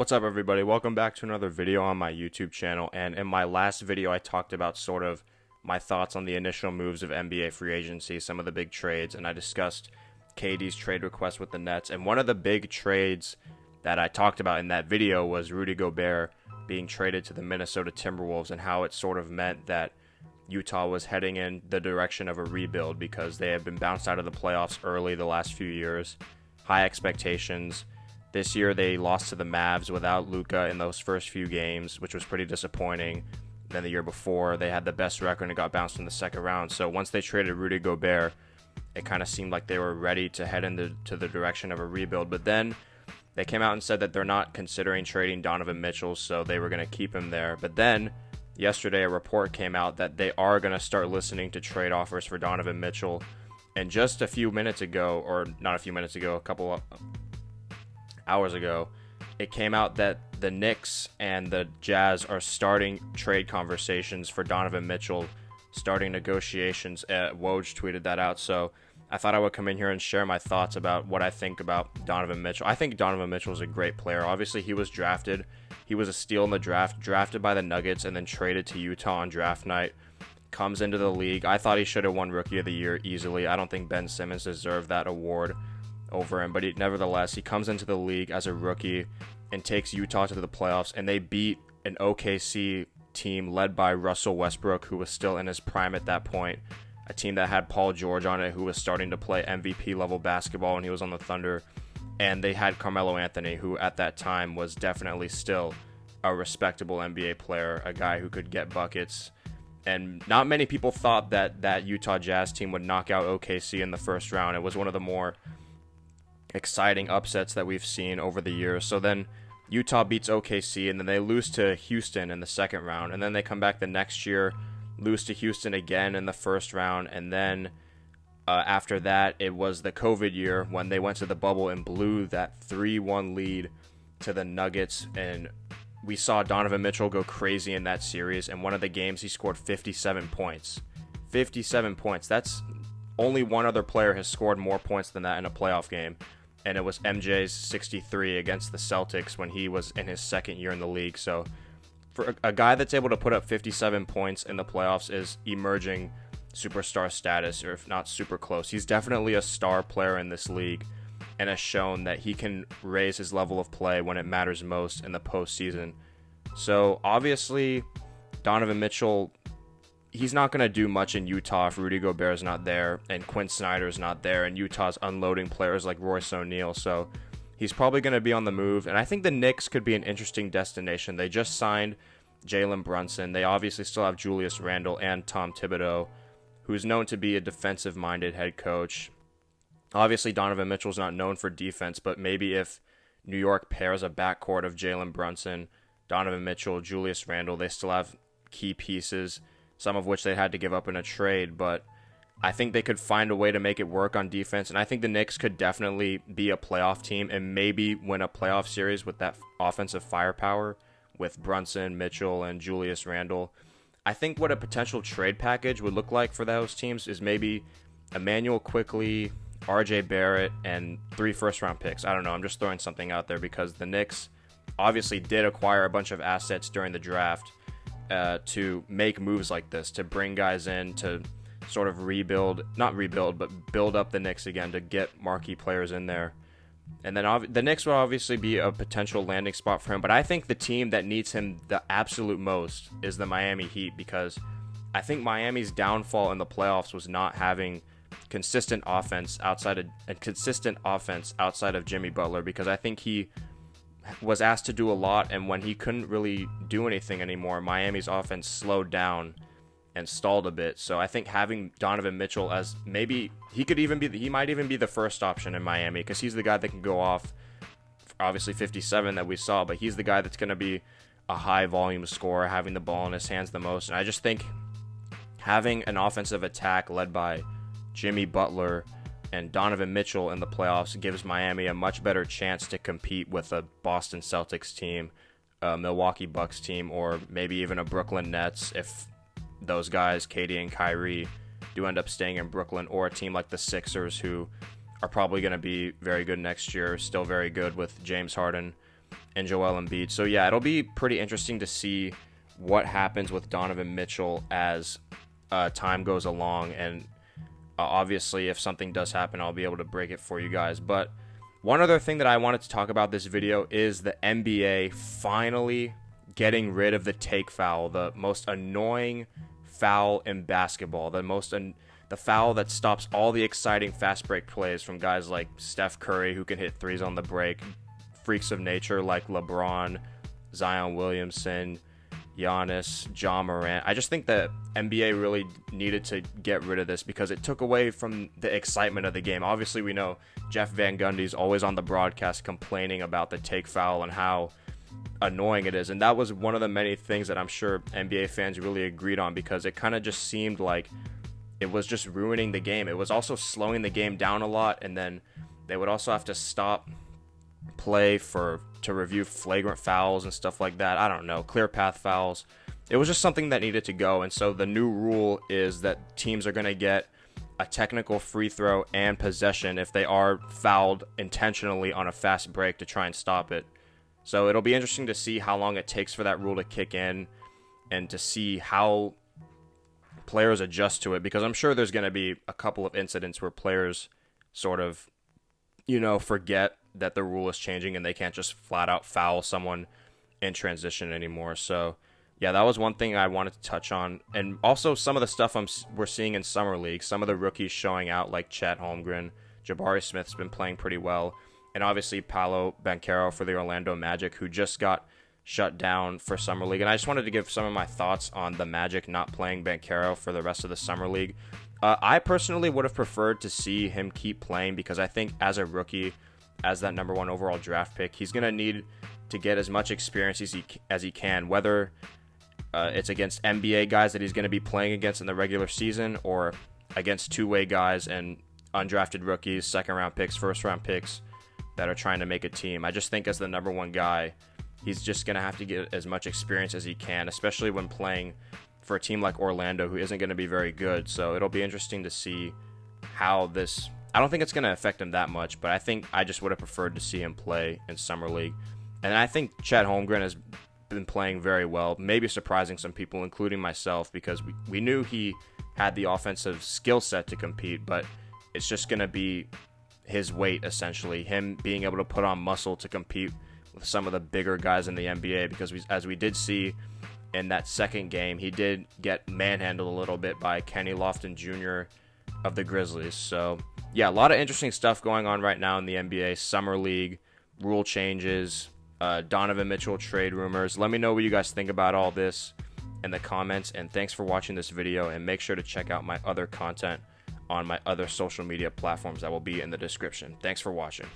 What's up, everybody? Welcome back to another video on my YouTube channel. And in my last video, I talked about sort of my thoughts on the initial moves of NBA free agency, some of the big trades, and I discussed KD's trade request with the Nets. And one of the big trades that I talked about in that video was Rudy Gobert being traded to the Minnesota Timberwolves and how it sort of meant that Utah was heading in the direction of a rebuild because they had been bounced out of the playoffs early the last few years. High expectations. This year they lost to the Mavs without Luka in those first few games, which was pretty disappointing. Then the year before, they had the best record and got bounced in the second round. So once they traded Rudy Gobert, it kind of seemed like they were ready to head into the direction of a rebuild. But then they came out and said that they're not considering trading Donovan Mitchell, so they were going to keep him there. But then yesterday a report came out that they are going to start listening to trade offers for Donovan Mitchell. And just a few minutes ago, or not a few minutes ago, a couple of hours ago, it came out that the Knicks and the Jazz are starting trade conversations for Donovan Mitchell, starting negotiations. Woj tweeted that out, so I thought I would come in here and share my thoughts about what I think about Donovan Mitchell. I think Donovan Mitchell is a great player. Obviously, he was drafted. He was a steal in the draft, drafted by the Nuggets, and then traded to Utah on draft night. Comes into the league. I thought he should have won Rookie of the Year easily. I don't think Ben Simmons deserved that award over him, but nevertheless, he comes into the league as a rookie and takes Utah to the playoffs, and they beat an OKC team led by Russell Westbrook, who was still in his prime at that point, a team that had Paul George on it, who was starting to play MVP level basketball when he was on the Thunder, and they had Carmelo Anthony, who at that time was definitely still a respectable NBA player, a guy who could get buckets. And not many people thought that that Utah Jazz team would knock out OKC in the first round. It was one of the more exciting upsets that we've seen over the years. So then Utah beats OKC, and then they lose to Houston in the second round, and then they come back the next year, lose to Houston again in the first round, and then after that it was the COVID year when they went to the bubble and blew that 3-1 lead to the Nuggets, and we saw Donovan Mitchell go crazy in that series. And one of the games he scored 57 points. 57 points. That's only one other player has scored more points than that in a playoff game, and it was MJ's 63 against the Celtics when he was in his second year in the league. So for a guy that's able to put up 57 points in the playoffs is emerging superstar status, or if not super close. He's definitely a star player in this league and has shown that he can raise his level of play when it matters most in the postseason. So obviously Donovan Mitchell, he's not going to do much in Utah if Rudy Gobert is not there and Quinn Snyder is not there, and Utah's unloading players like Royce O'Neal. So he's probably going to be on the move, and I think the Knicks could be an interesting destination. They just signed Jalen Brunson. They obviously still have Julius Randle and Tom Thibodeau, who's known to be a defensive-minded head coach. Obviously, Donovan Mitchell's not known for defense, but maybe if New York pairs a backcourt of Jalen Brunson, Donovan Mitchell, Julius Randle, they still have key pieces, some of which they had to give up in a trade, but I think they could find a way to make it work on defense, and I think the Knicks could definitely be a playoff team and maybe win a playoff series with that offensive firepower with Brunson, Mitchell, and Julius Randle. I think what a potential trade package would look like for those teams is maybe Emmanuel Quickley, RJ Barrett, and 3 first-round picks. I don't know, I'm just throwing something out there because the Knicks obviously did acquire a bunch of assets during the draft to make moves like this, to bring guys in, to sort of not rebuild, but build up the Knicks again, to get marquee players in there. And then the Knicks will obviously be a potential landing spot for him, but I think the team that needs him the absolute most is the Miami Heat, because I think Miami's downfall in the playoffs was not having consistent offense outside of Jimmy Butler, because I think he was asked to do a lot, and when he couldn't really do anything anymore, Miami's offense slowed down and stalled a bit. So I think having Donovan Mitchell as maybe he might even be the first option in Miami, because he's the guy that can go off, obviously 57 that we saw, but he's the guy that's going to be a high volume scorer, having the ball in his hands the most. And I just think having an offensive attack led by Jimmy Butler and Donovan Mitchell in the playoffs gives Miami a much better chance to compete with a Boston Celtics team, a Milwaukee Bucks team, or maybe even a Brooklyn Nets if those guys, KD and Kyrie, do end up staying in Brooklyn, or a team like the Sixers, who are probably going to be very good next year, still very good with James Harden. and Joel Embiid. So yeah, it'll be pretty interesting to see what happens with Donovan Mitchell as time goes along, and obviously if something does happen, I'll be able to break it for you guys. But one other thing that I wanted to talk about this video is the NBA finally getting rid of the take foul, the most annoying foul in basketball, the foul that stops all the exciting fast break plays from guys like Steph Curry, who can hit threes on the break, freaks of nature like LeBron, Zion Williamson, Giannis, Ja Morant. I just think the NBA really needed to get rid of this because it took away from the excitement of the game. Obviously, we know Jeff Van Gundy's always on the broadcast complaining about the take foul and how annoying it is, and that was one of the many things that I'm sure NBA fans really agreed on, because it kind of just seemed like it was just ruining the game. It was also slowing the game down a lot, and then they would also have to stop play to review flagrant fouls and stuff like that. I don't know, clear path fouls. It was just something that needed to go. And so the new rule is that teams are going to get a technical free throw and possession if they are fouled intentionally on a fast break to try and stop it. So it'll be interesting to see how long it takes for that rule to kick in and to see how players adjust to it, because I'm sure there's going to be a couple of incidents where players sort of, forget that the rule is changing and they can't just flat out foul someone in transition anymore. So yeah, that was one thing I wanted to touch on. And also some of the stuff we're seeing in Summer League, some of the rookies showing out like Chet Holmgren, Jabari Smith's been playing pretty well, and obviously Paolo Banchero for the Orlando Magic, who just got shut down for Summer League. And I just wanted to give some of my thoughts on the Magic not playing Banchero for the rest of the Summer League. I personally would have preferred to see him keep playing, because I think as a rookie, as that number 1 overall draft pick, he's going to need to get as much experience as he can, whether it's against NBA guys that he's going to be playing against in the regular season, or against two-way guys and undrafted rookies, second-round picks, first-round picks that are trying to make a team. I just think as the number 1 guy, he's just going to have to get as much experience as he can, especially when playing for a team like Orlando, who isn't going to be very good. So it'll be interesting to see how this... I don't think it's going to affect him that much, but I think I just would have preferred to see him play in Summer League. And I think Chet Holmgren has been playing very well, maybe surprising some people, including myself, because we knew he had the offensive skill set to compete, but it's just going to be his weight, essentially, him being able to put on muscle to compete with some of the bigger guys in the NBA, because as we did see in that second game, he did get manhandled a little bit by Kenny Lofton Jr. of the Grizzlies. So yeah, a lot of interesting stuff going on right now in the NBA. Summer League, rule changes, Donovan Mitchell trade rumors. Let me know what you guys think about all this in the comments, and thanks for watching this video, and make sure to check out my other content on my other social media platforms that will be in the description. Thanks for watching.